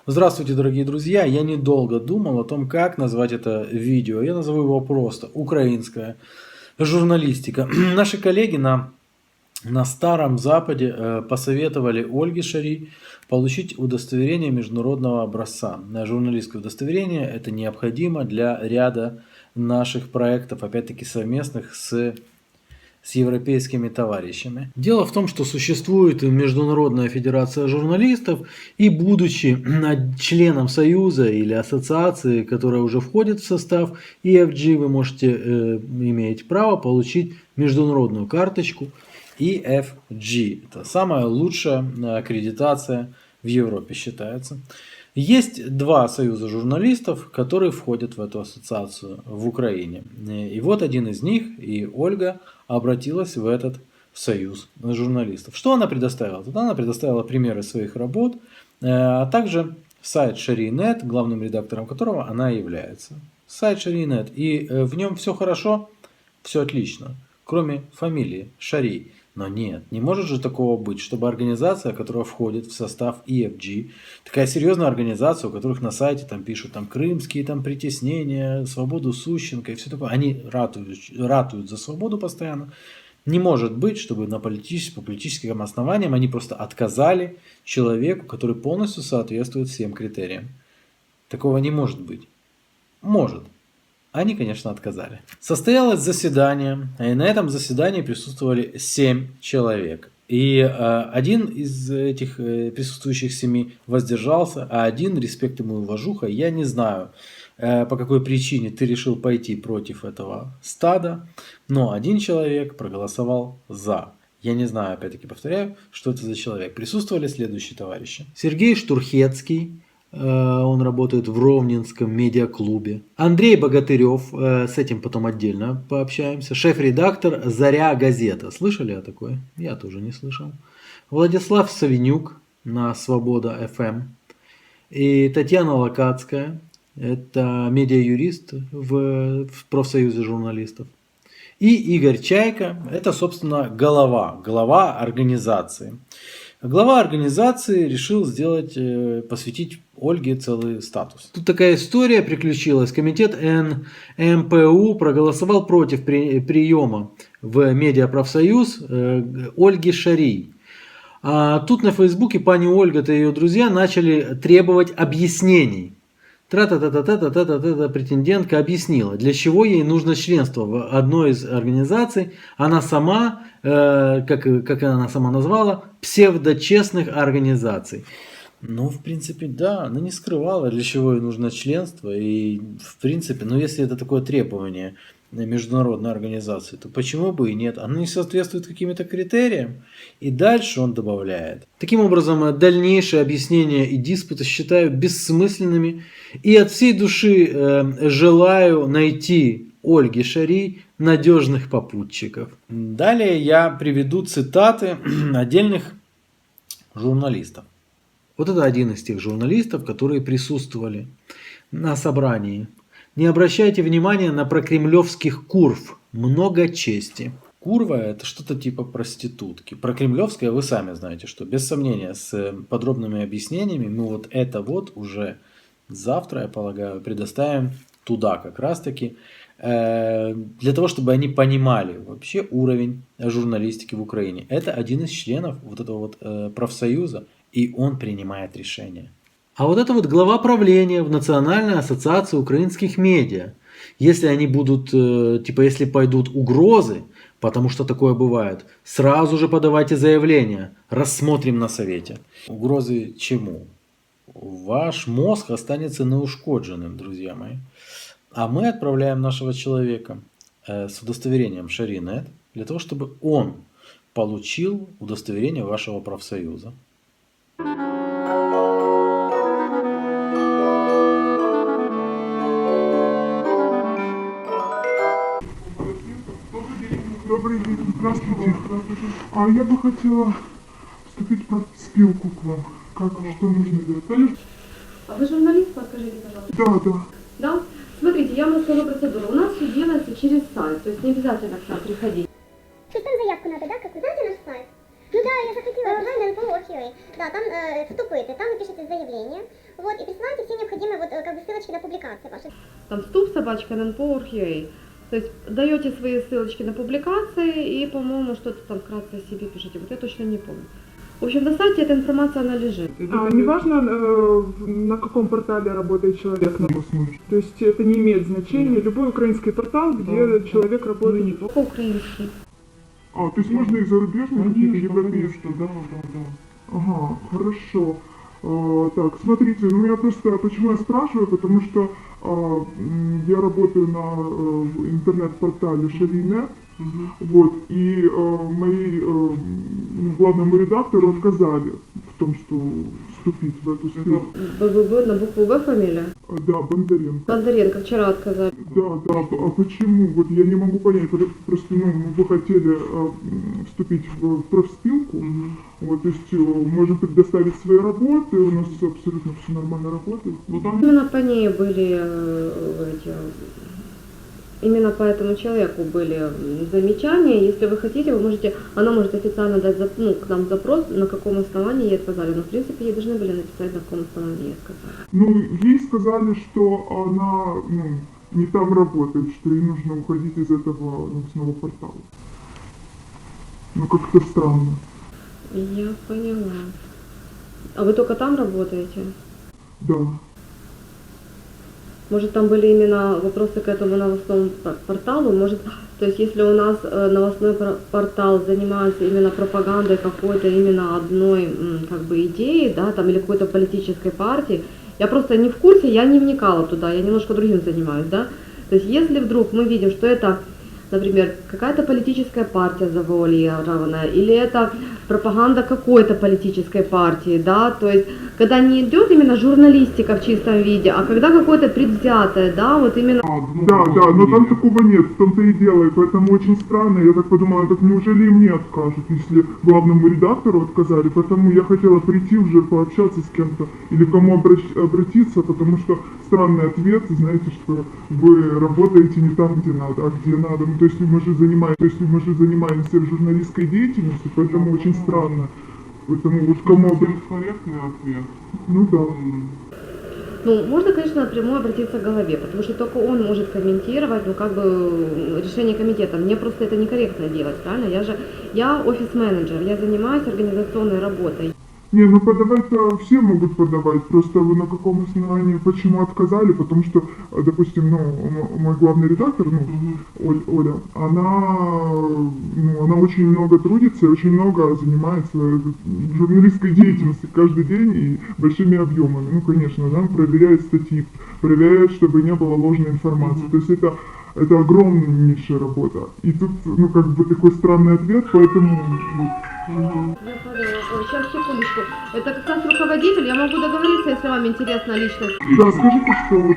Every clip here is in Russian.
Здравствуйте, дорогие друзья! Я недолго думал о том, как назвать это видео. Я назову его просто «Украинская журналистика». Наши коллеги на Старом Западе посоветовали Ольге Шарий получить удостоверение международного образца. Журналистское удостоверение – это необходимо для ряда наших проектов, опять-таки совместных с европейскими товарищами. Дело в том, что существует Международная федерация журналистов, и будучи членом союза или ассоциации, которая уже входит в состав EFG, вы можете иметь право получить международную карточку EFG. Это самая лучшая аккредитация в Европе считается. Есть два союза журналистов, которые входят в эту ассоциацию в Украине. И вот один из них, и Ольга, обратилась в этот союз журналистов. Что она предоставила? Она предоставила примеры своих работ, а также сайт Шарий.нет, главным редактором которого она является. Сайт Шарий.нет. И в нем все хорошо, все отлично, кроме фамилии Шарий. Но нет, не может же такого быть, чтобы организация, которая входит в состав EFG, такая серьезная организация, у которых на сайте там пишут там крымские там притеснения, свободу Сущенко и все такое, они ратуют за свободу постоянно. Не может быть, чтобы по политическим основаниям они просто отказали человеку, который полностью соответствует всем критериям. Такого не может быть. Может. Они, конечно, отказали. Состоялось заседание, и на этом заседании присутствовали 7 человек. И один из этих присутствующих 7 воздержался, а один, респект ему и уважуха, я не знаю, по какой причине ты решил пойти против этого стада, но один человек проголосовал за. Я не знаю, опять-таки повторяю, что это за человек. Присутствовали следующие товарищи. Сергей Штурхецкий. Он работает в Ровненском медиаклубе. Андрей Богатырев, с этим потом отдельно пообщаемся. Шеф-редактор «Заря газета». Слышали о такой? Я тоже не слышал. Владислав Савинюк на Свобода ФМ. И Татьяна Локацкая. Это медиа-юрист в профсоюзе журналистов. И Игорь Чайка. Это, собственно, глава организации. Глава организации решил посвятить Ольге целый статус. Тут такая история приключилась. Комитет НМПУ проголосовал против приема в медиапрофсоюз Ольги Шарий. А тут на Фейсбуке пани Ольга-то и ее друзья начали требовать объяснений. Претендентка объяснила, для чего ей нужно членство в одной из организаций. Она сама, как она сама назвала, псевдочестных организаций. Ну, в принципе, да, она не скрывала, для чего ей нужно членство. И, в принципе, если это такое требование международной организации, то почему бы и нет? Оно не соответствует каким-то критериям. И дальше он добавляет. Таким образом, дальнейшие объяснения и диспуты считаю бессмысленными. И от всей души желаю найти Ольге Шарий надежных попутчиков. Далее я приведу цитаты отдельных журналистов. Вот это один из тех журналистов, которые присутствовали на собрании. Не обращайте внимания на прокремлевских курв. Много чести. Курва – это что-то типа проститутки. Прокремлевская вы сами знаете, что без сомнения с подробными объяснениями мы вот это вот уже завтра, я полагаю, предоставим туда как раз-таки, для того, чтобы они понимали вообще уровень журналистики в Украине. Это один из членов вот этого вот профсоюза, и он принимает решения. А вот это вот глава правления в Национальной ассоциации украинских медиа. Если они будут, если пойдут угрозы, потому что такое бывает, сразу же подавайте заявление, рассмотрим на совете. Угрозы чему? Ваш мозг останется неушкодженным, друзья мои. А мы отправляем нашего человека с удостоверением Шарий.нет для того, чтобы он получил удостоверение вашего профсоюза. Добрый день, здравствуйте. А я бы хотела вступить в профспилку к вам. Что нужно делать? А вы журналист, подскажите, пожалуйста? Да. Да? Смотрите, я вам расскажу процедуру. У нас все делается через сайт, то есть не обязательно к нам приходить. Что там заявку надо, да? Как вы знаете наш сайт? Ну да, я закрепила журнал НПО «Окей». Да, там вступите, там вы пишете заявление, вот, и присылаете все необходимые вот, как бы, ссылочки на публикации ваши. Там вступ собачка НПО.ua. То есть даете свои ссылочки на публикации и, по-моему, что-то там вкратце о себе пишете. Вот я точно не помню. В общем, на сайте эта информация, она лежит. А неважно, на каком портале работает человек. То есть это не имеет значения. Любой украинский портал, где человек работает. По-украински. А, то есть можно и зарубежные какие-то европейские? Да. Ага, хорошо. Так, смотрите, ну я просто, почему я спрашиваю, потому что я работаю на интернет-портале Шаринет, вот, и мои главному редактору отказали в том, что вступить в эту ссылку. БББ на букву В фамилия? Да, Бондаренко. Бондаренко вчера отказали. Да, а почему? Вот я не могу понять, просто, ну, вы хотели вступить в профспилку, вот, то есть можем предоставить свои работы, у нас абсолютно все нормально работает. Вот там... Именно по ней были именно по этому человеку были замечания. Если вы хотите, вы можете, она может официально дать к нам запрос, на каком основании ей отказали. Но в принципе ей должны были написать, на каком основании ей отказали. Ну, ей сказали, что она не там работает, что ей нужно уходить из этого новостного портала. Ну, как-то странно. Я поняла. А вы только там работаете? Да. Может, там были именно вопросы к этому новостному порталу? Может, то есть, если у нас новостной портал занимается именно пропагандой какой-то именно одной, как бы, идеи, да, там, или какой-то политической партии, я просто не в курсе, я не вникала туда, я немножко другим занимаюсь, да. То есть, если вдруг мы видим, что это, например, какая-то политическая партия завуалированная, или это пропаганда какой-то политической партии, да, то есть, когда не идет именно журналистика в чистом виде, а когда какое-то предвзятое, да, вот именно... Да, но там такого нет, в том-то и дело, и поэтому очень странно, я так подумала, так неужели и мне откажут, если главному редактору отказали, поэтому я хотела прийти уже пообщаться с кем-то, или к кому обратиться, потому что странный ответ, знаете, что вы работаете не там, где надо, а где надо, ну, то есть мы же занимаемся журналистской деятельностью, поэтому очень странно. Поэтому вот кому корректный ответ. Ну да. Ну, можно, конечно, напрямую обратиться к голове, потому что только он может комментировать, ну, как бы, решение комитета. Мне просто это некорректно делать, правильно? Я офис-менеджер, я занимаюсь организационной работой. Не, ну подавать-то все могут подавать, просто вы на каком основании, почему отказали, потому что, допустим, мой главный редактор, Оля, она очень много трудится, очень много занимается журналистской деятельностью каждый день и большими объемами, ну, конечно, она проверяет статьи, проверяет, чтобы не было ложной информации, то есть это огромнейшая работа, и тут, ну, как бы такой странный ответ, поэтому... Я поняла. Ой, сейчас, секундочку. Это как раз руководитель, я могу договориться, если вам интересна личность. Да, скажите, что вот...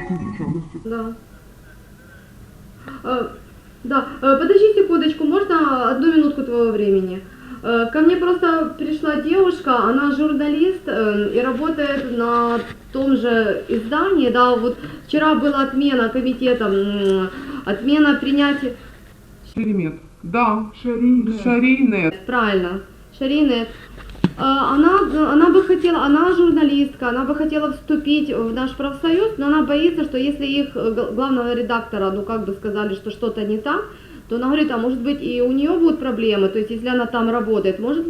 Да. Да, подожди секундочку, можно одну минутку твоего времени? Ко мне просто пришла девушка, она журналист и работает на том же издании, да, вот вчера была отмена комитетом, отмена принятия... Шеремет. Да, Шаринет. Правильно, Шаринет. Она бы хотела, она журналистка, она бы хотела вступить в наш профсоюз, но она боится, что если их главного редактора, ну, как бы сказали, что что-то не так, то она говорит, а может быть и у нее будут проблемы, то есть если она там работает, может...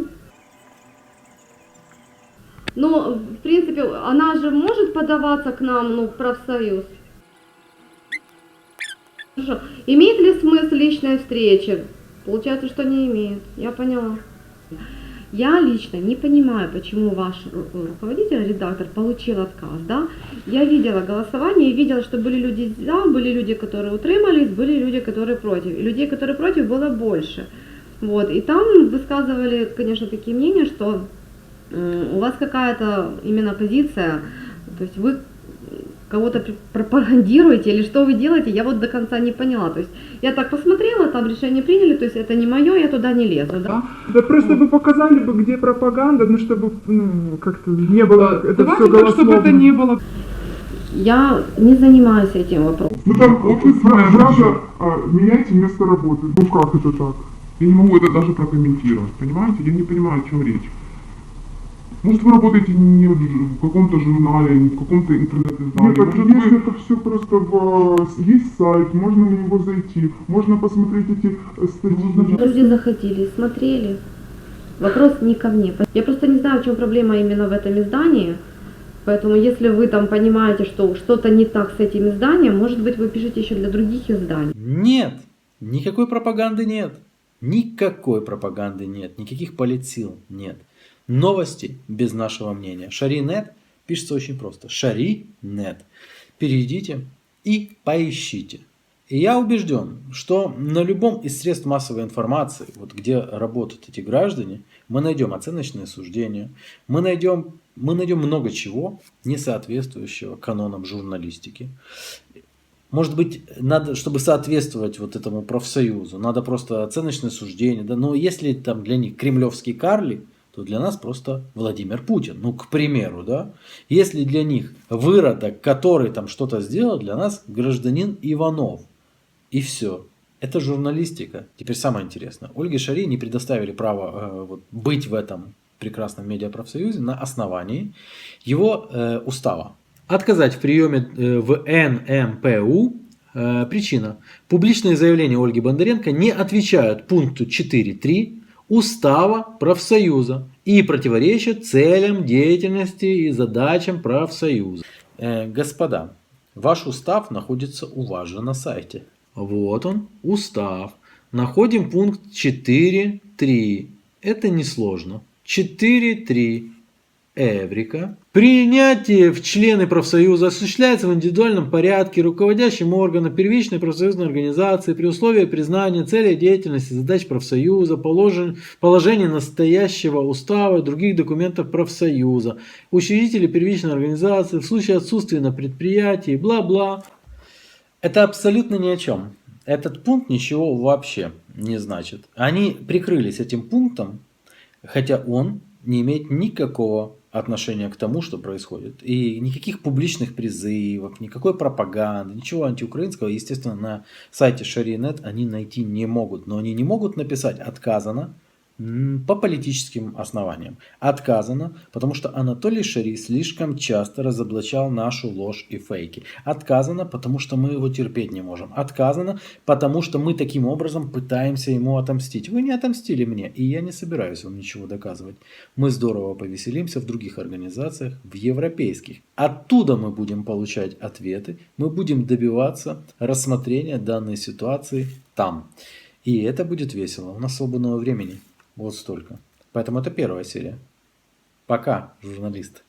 Но, в принципе, она же может подаваться к нам, ну, в профсоюз. Хорошо. Имеет ли смысл личная встреча? Получается, что не имеет. Я поняла. Я лично не понимаю, почему ваш руководитель, редактор, получил отказ, да? Я видела голосование и видела, что были люди за, были люди, которые утримались, были люди, которые против. И людей, которые против, было больше. Вот. И там высказывали, конечно, такие мнения, что у вас какая-то именно позиция, то есть вы кого-то пропагандируете или что вы делаете, я вот до конца не поняла. То есть я так посмотрела, там решение приняли, то есть это не мое, я туда не лезу, да? Да просто вы показали бы, где пропаганда, ну чтобы как-то не было это Давайте все так, чтобы это не голословно. было. Я не занимаюсь этим вопросом. Ну там офис-менеджер, меняйте место работы. Ну как это так? Я не могу это даже прокомментировать, понимаете? Я не понимаю, о чем речь. Может, вы работаете не в каком-то журнале, не в каком-то интернет-издании? Нет, Может, есть вы... это все просто есть сайт, можно на него зайти, можно посмотреть эти статьи. Люди заходили, смотрели. Вопрос не ко мне. Я просто не знаю, в чем проблема именно в этом издании. Поэтому если вы там понимаете, что что-то не так с этим изданием, может быть, вы пишете еще для других изданий. Нет, никакой пропаганды нет. Никакой пропаганды нет, никаких политсил нет. Новости без нашего мнения. Шаринет пишется очень просто. Шаринет. Перейдите и поищите. И я убежден, что на любом из средств массовой информации, вот где работают эти граждане, мы найдем оценочные суждения, мы найдем много чего, не соответствующего канонам журналистики. Может быть, надо, чтобы соответствовать вот этому профсоюзу, надо просто оценочное суждение. Да? Но если там для них кремлевский Карли, то для нас просто Владимир Путин. Ну, к примеру, да. Если для них выродок, который там что-то сделал, для нас гражданин Иванов. И все. Это журналистика. Теперь самое интересное. Ольге Шарий не предоставили право быть в этом прекрасном медиапрофсоюзе на основании его устава. Отказать в приеме в НМПУ. Причина. Публичные заявления Ольги Бондаренко не отвечают пункту 4.3 Устава профсоюза и противоречат целям деятельности и задачам профсоюза. Господа, ваш устав находится у вас же на сайте. Вот он, устав. Находим пункт 4.3. Это несложно. 4.3. Эврика. Принятие в члены профсоюза осуществляется в индивидуальном порядке руководящим органом первичной профсоюзной организации при условии признания целей деятельности задач профсоюза, положений настоящего устава и других документов профсоюза, учредители первичной организации в случае отсутствия на предприятии, бла-бла. Это абсолютно ни о чем. Этот пункт ничего вообще не значит. Они прикрылись этим пунктом, хотя он не имеет никакого отношения к тому, что происходит. И никаких публичных призывов, никакой пропаганды, ничего антиукраинского, естественно, на сайте Шаринет они найти не могут. Но они не могут написать «отказано» по политическим основаниям. Отказано, потому что Анатолий Шарий слишком часто разоблачал нашу ложь и фейки. Отказано, потому что мы его терпеть не можем. Отказано, потому что мы таким образом пытаемся ему отомстить. Вы не отомстили мне, и я не собираюсь вам ничего доказывать. Мы здорово повеселимся в других организациях, в европейских. Оттуда мы будем получать ответы, мы будем добиваться рассмотрения данной ситуации там. И это будет весело. У нас свободного времени. Вот столько. Поэтому это первая серия. Пока, журналисты.